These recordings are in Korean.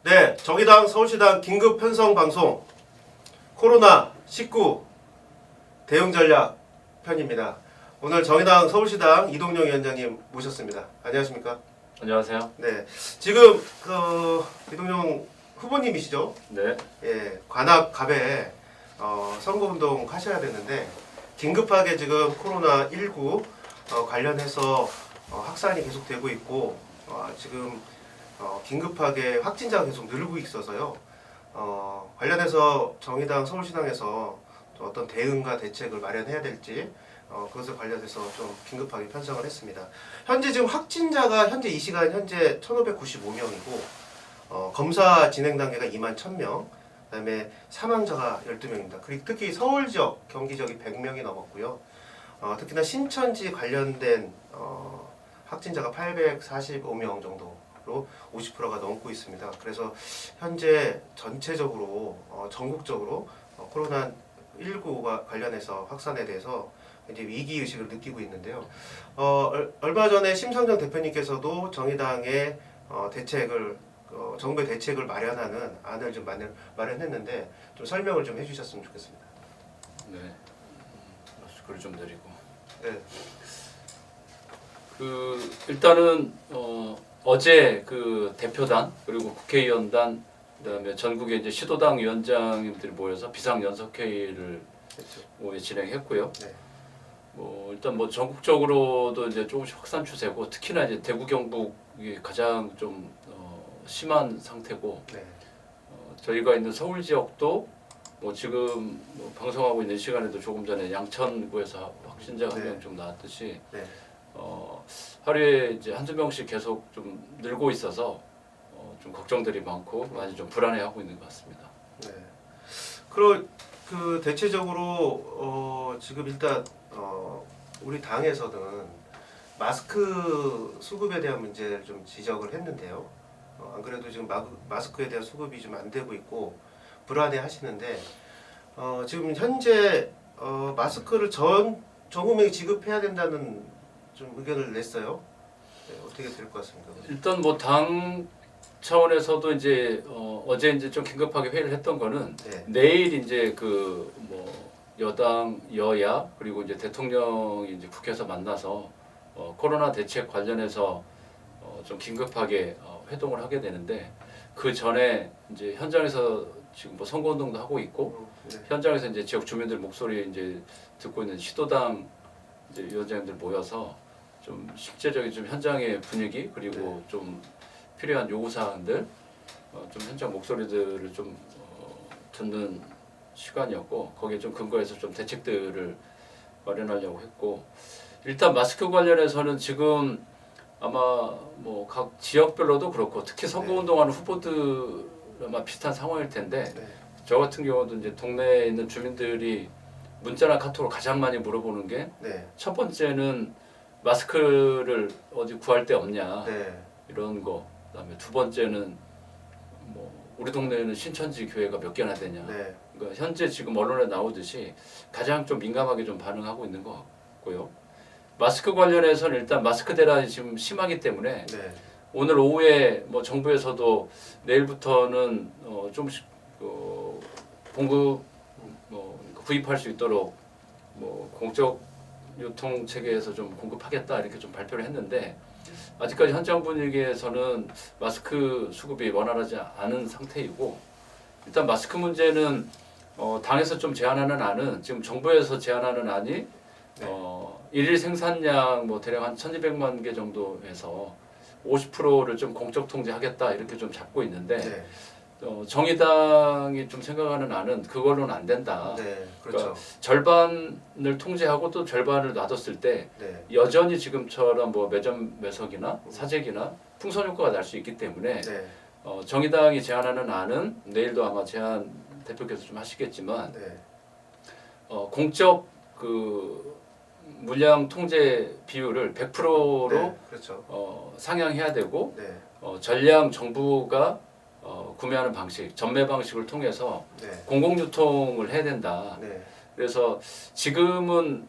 네, 정의당 서울시당 긴급 편성 방송 코로나19 대응 전략 편입니다. 오늘 정의당 서울시당 이동영 위원장님 모셨습니다. 안녕하십니까? 안녕하세요. 네, 지금 이동영 후보님이시죠? 네. 예, 관악 갑에 선거운동 하셔야 되는데 긴급하게 지금 코로나19 관련해서 확산이 계속되고 있고 지금 긴급하게 확진자가 계속 늘고 있어서요. 관련해서 정의당 서울시당에서 좀 어떤 대응과 대책을 마련해야 될지 그것에 관련해서 좀 긴급하게 편성을 했습니다. 현재 지금 확진자가 현재 이 시간 현재 1,595명이고 검사 진행 단계가 2만 1,000명, 그다음에 사망자가 12명입니다. 그리고 특히 서울 지역, 경기 지역이 100명이 넘었고요. 특히나 신천지 관련된 확진자가 845명 정도로 50%가 넘고 있습니다. 그래서 현재 전체적으로 전국적으로 코로나19가 관련해서 확산에 대해서 이제 위기 의식을 느끼고 있는데요. 얼마 전에 심상정 대표님께서도 정의당의 대책을 정부의 대책을 마련하는 안을 좀 마련했는데 좀 설명을 좀 해주셨으면 좋겠습니다. 네. 마스크를 좀 드리고. 네. 일단은 어제 그 대표단 그리고 국회의원단 그다음에 전국의 이제 시도당 위원장님들이 모여서 비상연석회의를 그렇죠. 진행했고요. 네. 일단 전국적으로도 이제 조금씩 확산 추세고 특히나 이제 대구 경북이 가장 좀 심한 상태고 네. 저희가 있는 서울 지역도 지금 방송하고 있는 시간에도 조금 전에 양천구에서 확진자가 한 명 좀 나왔듯이 네. 하루에 이제 한두 명씩 계속 좀 늘고 있어서 좀 걱정들이 많고 많이 좀 불안해하고 있는 것 같습니다. 네. 그리고 그 대체적으로 지금 일단 우리 당에서는 마스크 수급에 대한 문제를 좀 지적을 했는데요. 안 그래도 지금 마스크에 대한 수급이 좀 안 되고 있고 불안해 하시는데 지금 현재 마스크를 전 국민에게 지급해야 된다는 좀 의견을 냈어요. 네, 어떻게 될 것 같습니까? 일단 당 차원에서도 이제 어제 이제 좀 긴급하게 회의를 했던 거는 네. 내일 이제 여당 여야 그리고 이제 대통령이 이제 국회에서 만나서 코로나 대책 관련해서 좀 긴급하게 회동을 하게 되는데 그 전에 이제 현장에서 지금 선거운동도 하고 있고 네. 현장에서 이제 지역 주민들 목소리 이제 듣고 있는 시도당 이제 위원장님들 모여서 좀 실제적인 좀 현장의 분위기 그리고 좀 필요한 요구 사항들 좀 현장 목소리들을 좀 듣는 시간이었고 거기에 좀 근거해서 좀 대책들을 마련하려고 했고 일단 마스크 관련해서는 지금 아마 각 지역별로도 그렇고 특히 선거운동하는 후보들 아마 비슷한 상황일 텐데 네. 저 같은 경우도 이제 동네에 있는 주민들이 문자나 카톡으로 가장 많이 물어보는 게 첫 네. 번째는 마스크를 어디 구할 데 없냐 네. 이런 거 그다음에 두 번째는 우리 동네에는 신천지 교회가 몇 개나 되냐 네. 그러니까 현재 지금 언론에 나오듯이 가장 좀 민감하게 좀 반응하고 있는 것 같고요. 마스크 관련해서는 일단 마스크 대란이 지금 심하기 때문에 네. 오늘 오후에 정부에서도 내일부터는 조금씩 공급 구입할 수 있도록 공적 유통 체계에서 좀 공급하겠다 이렇게 좀 발표를 했는데 아직까지 현장 분위기에서는 마스크 수급이 원활하지 않은 상태이고 일단 마스크 문제는 당에서 좀 제안하는 안은 지금 정부에서 제안하는 안이 일일 생산량 대략 한 1,200만 개 정도에서 50%를 좀 공적 통제하겠다 이렇게 좀 잡고 있는데 네. 정의당이 좀 생각하는 안은 그걸로는 안 된다. 네. 그렇죠. 절반을 통제하고 또 절반을 놔뒀을 때 네. 여전히 지금처럼 매점 매석이나 사재기나 풍선 효과가 날 수 있기 때문에 네. 정의당이 제안하는 안은 내일도 아마 제안 대표께서 좀 하시겠지만 네. 공적 물량 통제 비율을 100%로 네. 그렇죠. 상향해야 되고 네. 전량 정부가 구매하는 방식, 전매 방식을 통해서 네. 공공유통을 해야 된다. 네. 그래서 지금은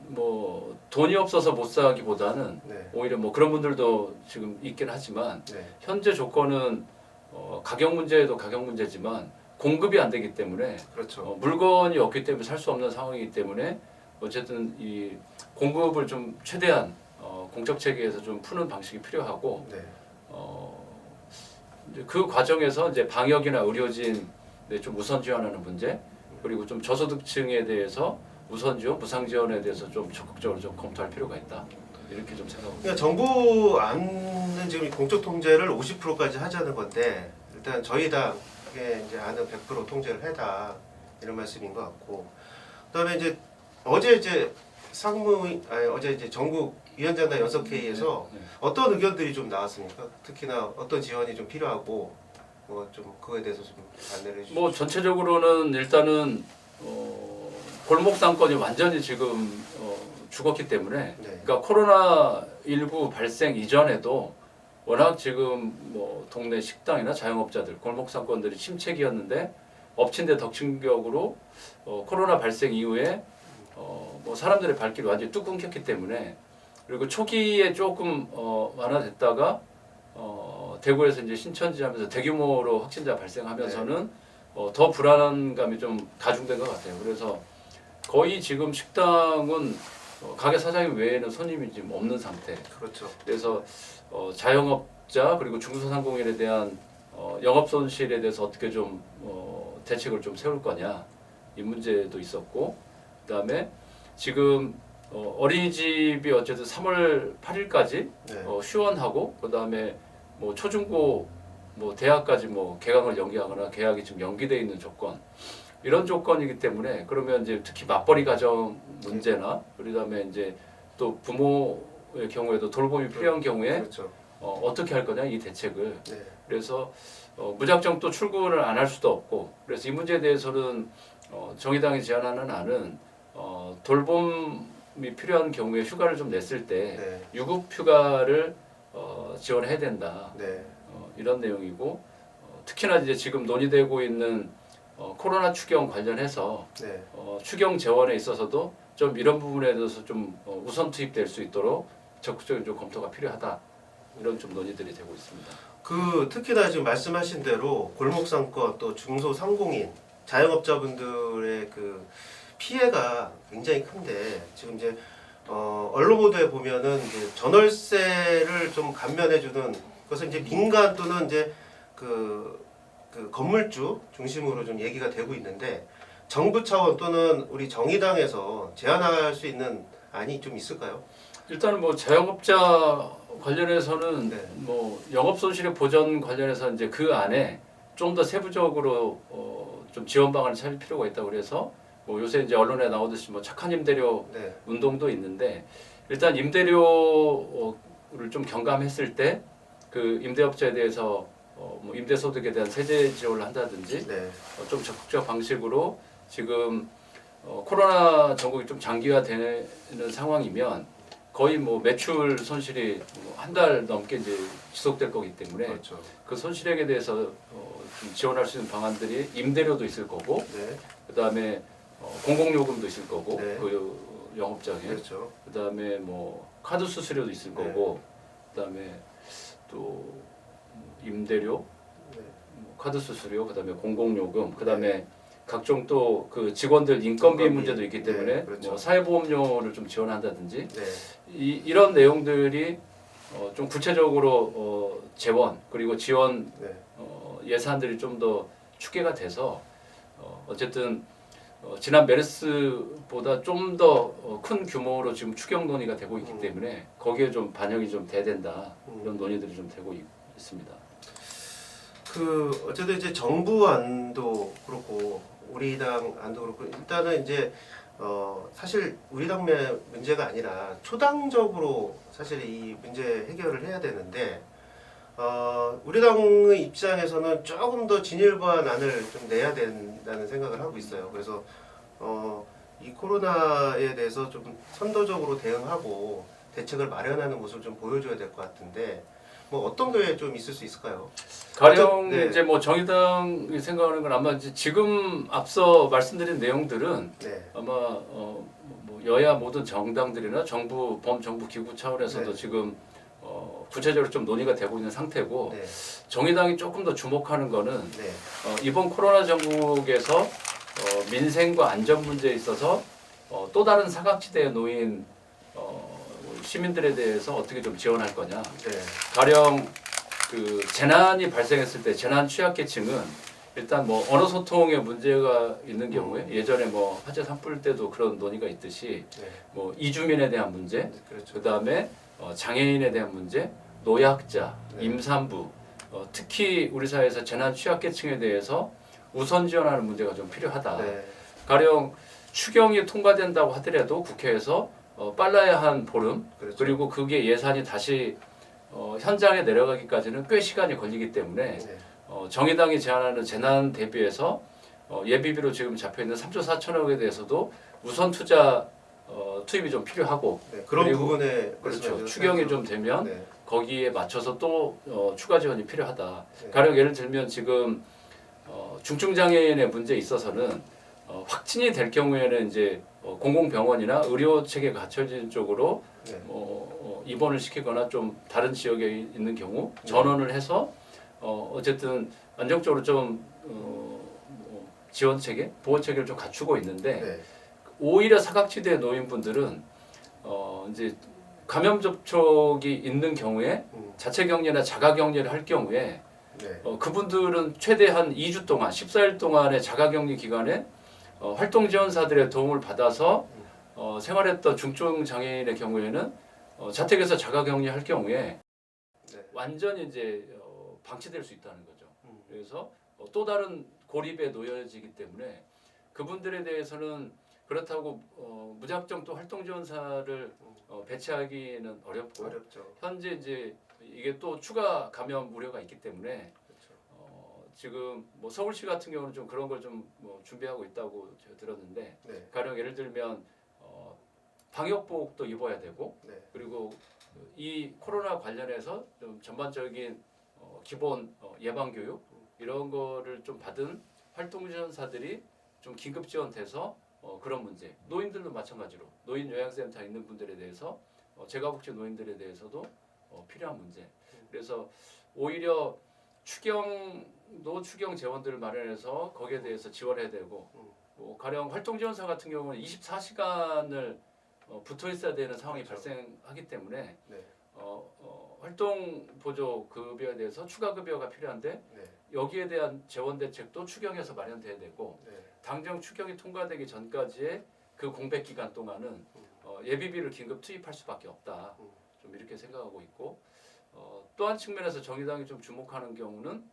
돈이 없어서 못 사기보다는 네. 오히려 그런 분들도 지금 있긴 하지만 네. 현재 조건은 가격 문제도 가격 문제지만 공급이 안 되기 때문에 그렇죠. 물건이 없기 때문에 살 수 없는 상황이기 때문에 어쨌든 이 공급을 좀 최대한 공적 체계에서 좀 푸는 방식이 필요하고 네. 이제 그 과정에서 이제 방역이나 의료진에 좀 우선 지원하는 문제 그리고 좀 저소득층에 대해서 우선 지원, 무상 지원에 대해서 좀 적극적으로 좀 검토할 필요가 있다. 이렇게 좀 생각합니다. 그러니까 정부 안은 지금 공적 통제를 50%까지 하자는 건데 일단 저희 당의 이제 안은 100% 통제를 해다 이런 말씀인 것 같고 그다음에 이제 어제 이제 어제 이제 전국 위원장단 연석 회의에서 네. 어떤 의견들이 좀 나왔습니까? 특히나 어떤 지원이 좀 필요하고 뭐 좀 그거에 대해서 좀 안내를 해주시죠. 뭐 전체적으로는 일단은 골목 상권이 완전히 지금 죽었기 때문에 네. 그러니까 코로나 19 발생 이전에도 워낙 지금 뭐 동네 식당이나 자영업자들 골목 상권들이 침체기였는데 엎친 데 덕친격으로 코로나 발생 이후에 뭐 사람들의 발길이 완전히 뚝 끊겼기 때문에 그리고 초기에 조금 완화됐다가 대구에서 이제 신천지 하면서 대규모로 확진자 발생하면서는 더 불안감이 좀 가중된 것 같아요. 그래서 거의 지금 식당은 가게 사장님 외에는 손님이 지금 없는 상태. 그렇죠. 그래서 자영업자 그리고 중소상공인에 대한 영업 손실에 대해서 어떻게 좀 대책을 좀 세울 거냐 이 문제도 있었고 그다음에 지금 어린이집이 어쨌든 3월 8일까지 네. 휴원하고 그다음에 뭐 초중고 뭐 대학까지 뭐 개강을 연기하거나 개학이 지금 연기돼 있는 조건 이런 조건이기 때문에 그러면 이제 특히 맞벌이 가정 문제나 그다음에 이제 또 부모의 경우에도 돌봄이 필요한 경우에 그렇죠. 어떻게 할 거냐 이 대책을 네. 그래서 무작정 또 출근을 안 할 수도 없고 그래서 이 문제에 대해서는 정의당이 제안하는 안은 돌봄이 필요한 경우에 휴가를 좀 냈을 때 네. 유급 휴가를 지원해야 된다 네. 이런 내용이고 특히나 이제 지금 논의되고 있는 코로나 추경 관련해서 네. 추경 재원에 있어서도 좀 이런 부분에 대해서 좀 우선 투입될 수 있도록 적극적인 좀 검토가 필요하다 이런 좀 논의들이 되고 있습니다. 그 특히나 지금 말씀하신 대로 골목상권 또 중소상공인 자영업자분들의 그 피해가 굉장히 큰데 지금 이제 언론 보도에 보면은 이제 전월세를 좀 감면해주는 그것은 이제 민간 또는 이제 그 건물주 중심으로 좀 얘기가 되고 있는데 정부 차원 또는 우리 정의당에서 제안할 수 있는 안이 좀 있을까요? 일단은 뭐 자영업자 관련해서는 네. 뭐 영업 손실의 보전 관련해서 이제 그 안에 좀 더 세부적으로 좀 지원 방안을 찾을 필요가 있다고 그래서 뭐 요새 이제 언론에 나오듯이 뭐 착한 임대료 네. 운동도 있는데 일단 임대료를 좀 경감했을 때 그 임대업자에 대해서 뭐 임대소득에 대한 세제 지원을 한다든지 네. 좀 적극적 방식으로 지금 코로나 전국이 좀 장기화되는 상황이면 거의 뭐 매출 손실이 한 달 넘게 이제 지속될 거기 때문에 그렇죠. 그 손실액에 대해서 좀 지원할 수 있는 방안들이 임대료도 있을 거고 네. 그다음에 공공요금도 있을 거고 네. 그 영업장에 그렇죠. 그다음에 뭐 카드 수수료도 있을 네. 거고 그다음에 또 임대료 네. 뭐 카드 수수료 그다음에 공공요금 그다음에 각종 또 그 직원들 인건비 인건비. 문제도 있기 때문에 네, 그렇죠. 뭐 사회보험료를 좀 지원한다든지 네. 이런 내용들이 좀 구체적으로 재원 그리고 지원 네. 예산들이 좀 더 축계가 돼서 어쨌든 지난 메르스보다 좀 더 큰 규모로 지금 추경 논의가 되고 있기 때문에 거기에 좀 반영이 좀 돼야 된다 이런 논의들이 좀 되고 있습니다. 그 어쨌든 이제 정부 안도 그렇고 우리 당 안도 그렇고 일단은 이제 사실 우리 당의 문제가 아니라 초당적으로 사실 이 문제 해결을 해야 되는데 우리 당의 입장에서는 조금 더 진일보한 안을 좀 내야 된다는 생각을 하고 있어요. 그래서 이 코로나에 대해서 좀 선도적으로 대응하고 대책을 마련하는 모습을 좀 보여줘야 될 것 같은데 뭐 어떤 게 좀 있을 수 있을까요? 가령 네. 이제 뭐 정의당이 생각하는 건 아마 이제 지금 앞서 말씀드린 내용들은 네. 아마 뭐 여야 모든 정당들이나 정부 범정부 기구 차원에서도 네. 지금 구체적으로 좀 논의가 되고 있는 상태고 네. 정의당이 조금 더 주목하는 거는 네. 이번 코로나 정국에서 민생과 안전 문제에 있어서 또 다른 사각지대에 놓인 시민들에 대해서 어떻게 좀 지원할 거냐. 네. 가령 그 재난이 발생했을 때 재난 취약계층은 일단 뭐 언어 소통에 문제가 있는 경우에 예전에 뭐 화재 산불 때도 그런 논의가 있듯이 네. 뭐 이주민에 대한 문제, 그렇죠. 그다음에 장애인에 대한 문제, 노약자, 네. 임산부, 특히 우리 사회에서 재난 취약계층에 대해서 우선 지원하는 문제가 좀 필요하다. 네. 가령 추경이 통과된다고 하더라도 국회에서 빨라야 한 보름, 그렇죠. 그리고 그게 예산이 다시 현장에 내려가기까지는 꽤 시간이 걸리기 때문에 네. 정의당이 제안하는 재난 대비해서 예비비로 지금 잡혀 있는 3조 4천억에 대해서도 우선 투자 투입이 좀 필요하고 네. 그런 그리고 부분에 그렇죠. 추경이 좀 되면 네. 거기에 맞춰서 또 추가 지원이 필요하다. 네. 가령 예를 들면 지금 중증 장애인의 문제에 있어서는 확진이 될 경우에는 이제 공공병원이나 의료 체계가 갖춰진 쪽으로 네. 입원을 시키거나 좀 다른 지역에 있는 경우 네. 전원을 해서 어쨌든 안정적으로 좀 지원 체계, 보호 체계를 좀 갖추고 있는데 네. 오히려 사각지대에 놓인 분들은 이제 감염 접촉이 있는 경우에 자체 격리나 자가 격리를 할 경우에 네. 그분들은 최대한 2주 동안 14일 동안의 자가 격리 기간에 활동 지원사들의 도움을 받아서 생활했던 중증 장애인의 경우에는 자택에서 자가 격리할 경우에 네. 완전히 이제 방치될 수 있다는 거죠. 그래서 또 다른 고립에 놓여지기 때문에 그분들에 대해서는 그렇다고 무작정 또 활동 지원사를 배치하기는 어렵고 어렵죠. 현재 이제 이게 또 추가 감염 우려가 있기 때문에 그렇죠. 지금 뭐 서울시 같은 경우는 좀 그런 걸 좀 뭐 준비하고 있다고 제가 들었는데 네. 가령 예를 들면 방역복도 입어야 되고 네. 그리고 이 코로나 관련해서 좀 전반적인 기본 예방 교육 이런 거를 좀 받은 활동 지원사들이 좀 긴급 지원돼서 그런 문제 노인들도 마찬가지로 노인 요양센터에 있는 분들에 대해서 재가복지 노인들에 대해서도 필요한 문제 그래서 오히려 추경 재원들을 마련해서 거기에 대해서 지원해야 되고 뭐 가령 활동 지원사 같은 경우는 24시간을 붙어 있어야 되는 상황이 그렇죠. 발생하기 때문에 네. 활동 보조 급여에 대해서 추가 급여가 필요한데 네. 여기에 대한 재원 대책도 추경에서 마련돼야 되고 네. 당장 추경이 통과되기 전까지의 그 공백 기간 동안은 예비비를 긴급 투입할 수밖에 없다. 좀 이렇게 생각하고 있고 또 한 측면에서 정의당이 좀 주목하는 경우는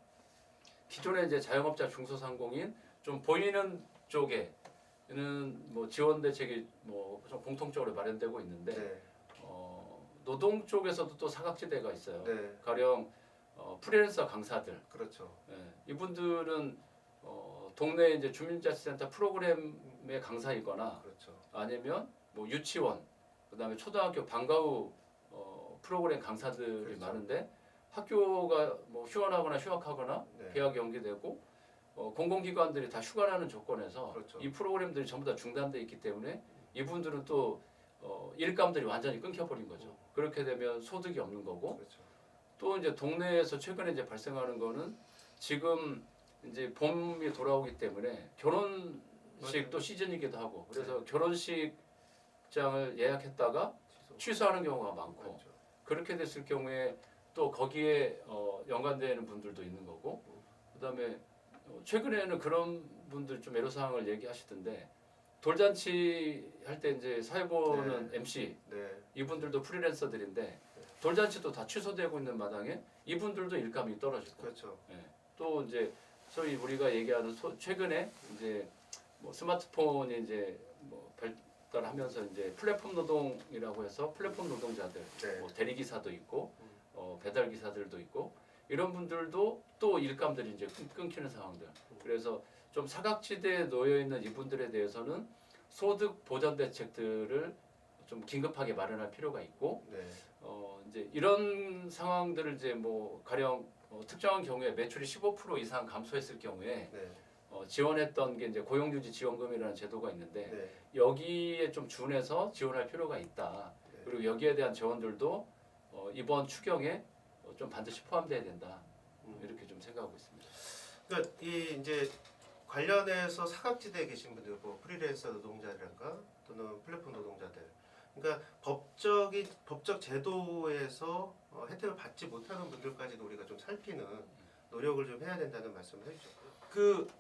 기존의 이제 자영업자 중소상공인 좀 보이는 쪽에는 뭐 지원 대책이 뭐 좀 공통적으로 마련되고 있는데 네. 노동 쪽에서도 또 사각지대가 있어요. 네. 가령 프리랜서 강사들 그렇죠. 이분들은 동네 이제 주민자치센터 프로그램의 강사이거나 그렇죠. 아니면 뭐 유치원 그다음에 초등학교 방과 후 프로그램 강사들이 그렇죠. 많은데 학교가 뭐 휴원하거나 휴학하거나 네. 개학 연기되고 공공기관들이 다 휴관하는 조건에서 그렇죠. 이 프로그램들이 전부 다 중단돼 있기 때문에 이분들은 또 일감들이 완전히 끊겨버린 거죠. 그렇게 되면 소득이 없는 거고 그렇죠. 또 이제 동네에서 최근에 이제 발생하는 거는 지금 이제 봄이 돌아오기 때문에 결혼식도 시즌이기도 하고 그래서 결혼식장을 예약했다가 취소하는 경우가 많고 그렇죠. 그렇게 됐을 경우에 또 거기에 연관되는 분들도 있는 거고 그다음에 최근에는 그런 분들 좀 애로사항을 얘기하시던데 돌잔치 할 때 이제 사회 보는 네. MC 네. 이분들도 프리랜서들인데 돌잔치도 다 취소되고 있는 마당에 이분들도 일감이 떨어지고 그렇죠. 또 이제 소위 우리가 얘기하는 최근에 이제 뭐 스마트폰이 이제 뭐 발달하면서 이제 플랫폼 노동이라고 해서 플랫폼 노동자들 네. 뭐 대리기사도 있고 배달 기사들도 있고 이런 분들도 또 일감들이 이제 끊기는 상황들. 그래서 좀 사각지대에 놓여 있는 이분들에 대해서는 소득 보전 대책들을 좀 긴급하게 마련할 필요가 있고 네. 이제 이런 상황들을 이제 뭐 가령 특정한 경우에 매출이 15% 이상 감소했을 경우에 네. 지원했던 게 이제 고용유지 지원금이라는 제도가 있는데 네. 여기에 좀 준해서 지원할 필요가 있다. 네. 그리고 여기에 대한 재원들도 이번 추경에 좀 반드시 포함돼야 된다. 음. 이렇게 좀 생각하고 있습니다. 그러니까 이 이제 관련해서 사각지대에 계신 분들, 뭐 프리랜서 노동자들과 또는 플랫폼 노동자들, 그러니까 법적 제도에서 혜택을 받지 못하는 분들까지도 우리가 좀 살피는 노력을 좀 해야 된다는 말씀을 해주셨고요. 그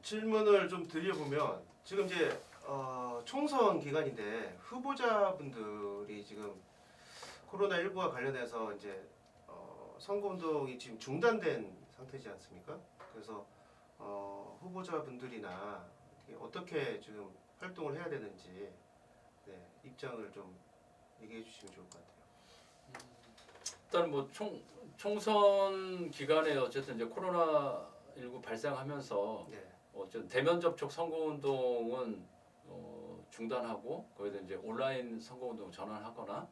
질문을 좀 드려보면 지금 이제 총선 기간인데 후보자분들이 지금 코로나19와 관련해서 이제 선거운동이 지금 중단된 상태지 않습니까? 그래서 후보자분들이나 어떻게 지금 활동을 해야 되는지 입장을 좀 얘기해 주시면 좋을 것 같아요. 일단 뭐 총선 기간에 어쨌든 이제 코로나19 발생하면서 네. 어쨌든 대면 접촉 선거 운동은 중단하고 거기다 이제 온라인 선거 운동 전환하거나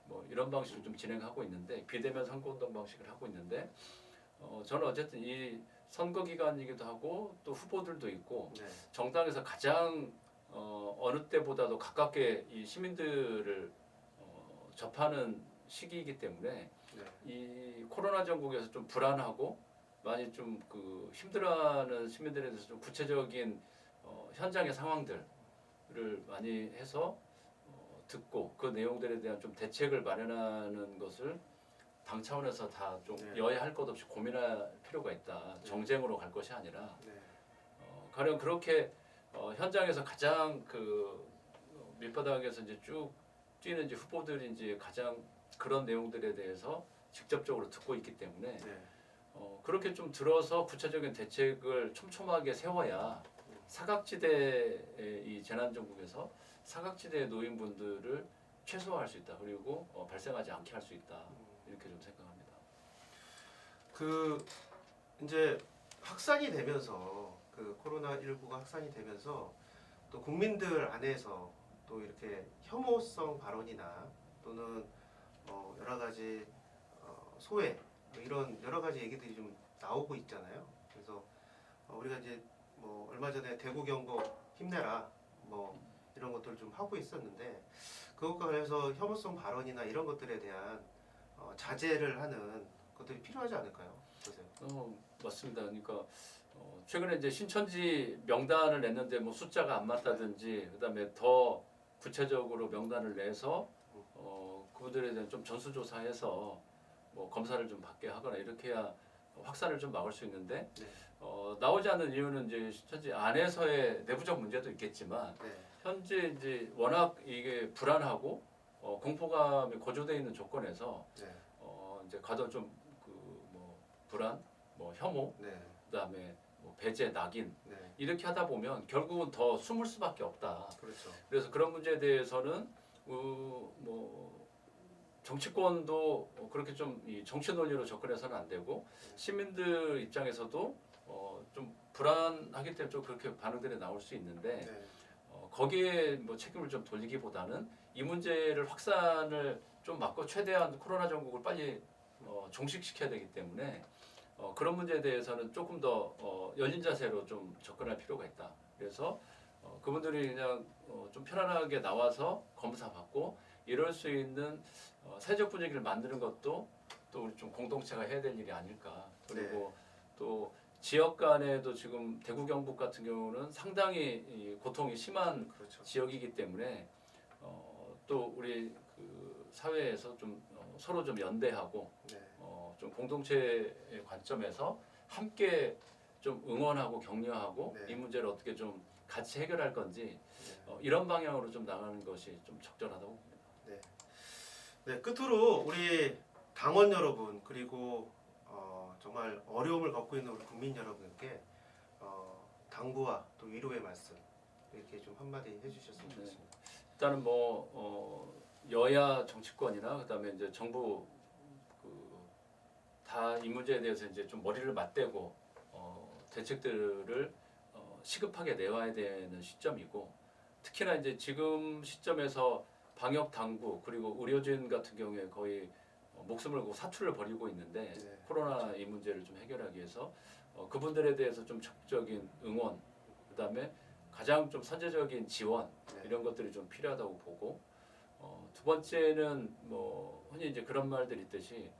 뭐 이런 방식으로 좀 진행하고 있는데 비대면 선거 운동 방식을 하고 있는데 저는 어쨌든 이 선거 기간이기도 하고 또 후보들도 있고 네. 정당에서 가장 어느 때보다도 가깝게 이 시민들을 접하는 시기이기 때문에 네. 이 코로나 전국에서 좀 불안하고 많이 좀 그 힘들어하는 시민들에 대해서 좀 구체적인 현장의 상황들을 많이 해서 듣고 그 내용들에 대한 좀 대책을 마련하는 것을 당 차원에서 다 좀 네. 여야 할 것 없이 고민할 필요가 있다. 네. 정쟁으로 갈 것이 아니라 네. 가령 그렇게 현장에서 가장 그 밑바닥에서 이제 쭉 뛰는 이제 후보들이 이제 가장 그런 내용들에 대해서 직접적으로 듣고 있기 때문에 네. 그렇게 좀 들어서 구체적인 대책을 촘촘하게 세워야 사각지대의 이 재난정국에서 사각지대의 노인분들을 최소화할 수 있다. 그리고 발생하지 않게 할 수 있다. 이렇게 좀 생각합니다. 그 이제 확산이 되면서 그 코로나19가 확산이 되면서 또 국민들 안에서 또 이렇게 혐오성 발언이나 또는 여러 가지 소외 뭐 이런 여러 가지 얘기들이 좀 나오고 있잖아요. 그래서 우리가 이제 뭐 얼마 전에 대구 경북 힘내라 뭐 이런 것들을 좀 하고 있었는데 그것과 관련해서 혐오성 발언이나 이런 것들에 대한 자제를 하는 것들이 필요하지 않을까요? 보세요. 맞습니다. 그러니까 최근에 이제 신천지 명단을 냈는데 뭐 숫자가 안 맞다든지 그다음에 더 구체적으로 명단을 내서 그분들에 대한 좀 전수조사해서 뭐 검사를 좀 받게 하거나 이렇게 해야 확산을 좀 막을 수 있는데 네. 나오지 않는 이유는 이제 신천지 안에서의 내부적 문제도 있겠지만 네. 현재 이제 워낙 이게 불안하고 공포감이 고조되어 있는 조건에서 네. 이제 가도 좀 그 뭐 불안, 뭐 혐오, 네. 그다음에 뭐 배제, 낙인 네. 이렇게 하다 보면 결국은 더 숨을 수밖에 없다. 그렇죠. 그래서 그런 문제에 대해서는 뭐 정치권도 그렇게 좀 이 정치 논리로 접근해서는 안 되고 시민들 입장에서도 좀 불안하기 때문에 좀 그렇게 반응들이 나올 수 있는데 네. 거기에 뭐 책임을 좀 돌리기보다는 이 문제를 확산을 좀 막고 최대한 코로나 전국을 빨리 종식시켜야 되기 때문에 그런 문제에 대해서는 조금 더 열린 자세로 좀 접근할 필요가 있다. 그래서 그분들이 그냥 좀 편안하게 나와서 검사 받고 이럴 수 있는 사회적 분위기를 만드는 것도 또 우리 좀 공동체가 해야 될 일이 아닐까. 그리고 또 지역 간에도 지금 대구 경북 같은 경우는 상당히 이 고통이 심한 그렇죠. 지역이기 때문에 또 우리 그 사회에서 좀 서로 좀 연대하고 네. 좀 공동체의 관점에서 함께 좀 응원하고 격려하고 네. 이 문제를 어떻게 좀 같이 해결할 건지 네. 이런 방향으로 좀 나가는 것이 좀 적절하다고 봅니다. 네. 네, 끝으로 우리 당원 여러분 그리고 정말 어려움을 겪고 있는 우리 국민 여러분께 당부와 또 위로의 말씀 이렇게 좀 한마디 해주셨으면 네. 좋겠습니다. 일단은 뭐 여야 정치권이나 그다음에 이제 정부 다 이 문제에 대해서 이제 좀 머리를 맞대고 대책들을 시급하게 내와야 되는 시점이고 특히나 이제 지금 시점에서 방역 당국 그리고 의료진 같은 경우에 거의 목숨을 걸고 사투를 벌이고 있는데 네. 코로나 이 문제를 좀 해결하기 위해서 그분들에 대해서 좀 적극적인 응원 그다음에 가장 좀 선제적인 지원 네. 이런 것들이 좀 필요하다고 보고 두 번째는 뭐 흔히 이제 그런 말들 있듯이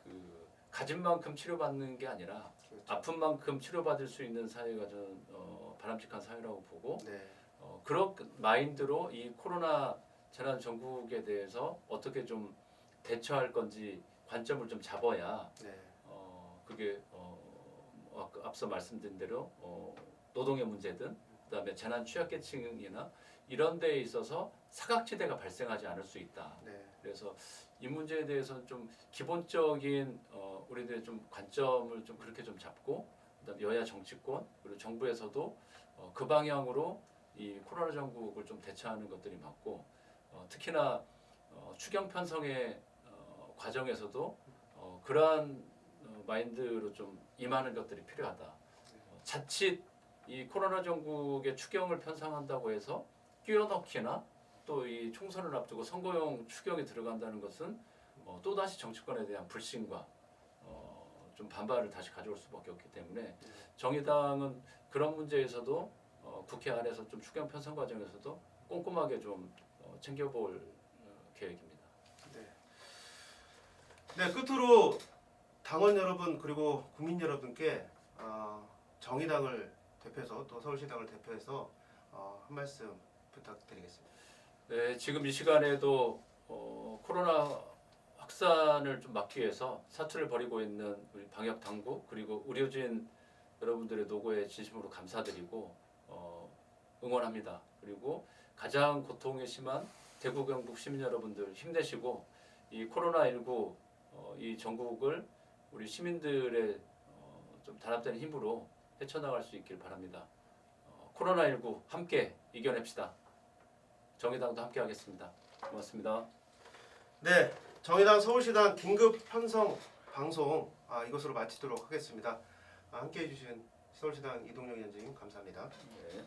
그 가진 만큼 치료받는 게 아니라 그렇죠. 아픈 만큼 치료받을 수 있는 사회가 저는 바람직한 사회라고 보고 네. 그런 마인드로 이 코로나 재난 전국에 대해서 어떻게 좀 대처할 건지 관점을 좀 잡아야 네. 그게 앞서 말씀드린 대로 노동의 문제든 그다음에 재난 취약계층이나 이런 데에 있어서 사각지대가 발생하지 않을 수 있다. 네. 그래서 이 문제에 대해서는 좀 기본적인 우리들의 좀 관점을 좀 그렇게 좀 잡고 그다음 여야 정치권 그리고 정부에서도 그 방향으로 이 코로나 전국을 좀 대처하는 것들이 맞고 특히나 추경 편성의 과정에서도 그러한 마인드로 좀 임하는 것들이 필요하다. 자칫 이 코로나 전국의 추경을 편성한다고 해서 끼워넣기나 또 이 총선을 앞두고 선거용 추경이 들어간다는 것은 또 다시 정치권에 대한 불신과 좀 반발을 다시 가져올 수밖에 없기 때문에 정의당은 그런 문제에서도 국회 안에서 좀 추경 편성 과정에서도 꼼꼼하게 좀 챙겨볼 계획입니다. 네. 네, 끝으로 당원 여러분 그리고 국민 여러분께 정의당을 대표해서 또 서울시당을 대표해서 한 말씀 부탁드리겠습니다. 네, 지금 이 시간에도 코로나 확산을 좀 막기 위해서 사투를 벌이고 있는 우리 방역 당국 그리고 의료진 여러분들의 노고에 진심으로 감사드리고 응원합니다. 그리고 가장 고통이 심한 대구 경북 시민 여러분들 힘내시고 이 코로나19 이 전국을 우리 시민들의 좀 단합된 힘으로 헤쳐나갈 수 있길 바랍니다. 코로나19 함께 이겨냅시다. 정의당도 함께 하겠습니다. 고맙습니다. 네, 정의당 서울시당 긴급 편성 방송 이것으로 마치도록 하겠습니다. 함께해 주신 서울시당 이동영 위원장님 감사합니다. 네.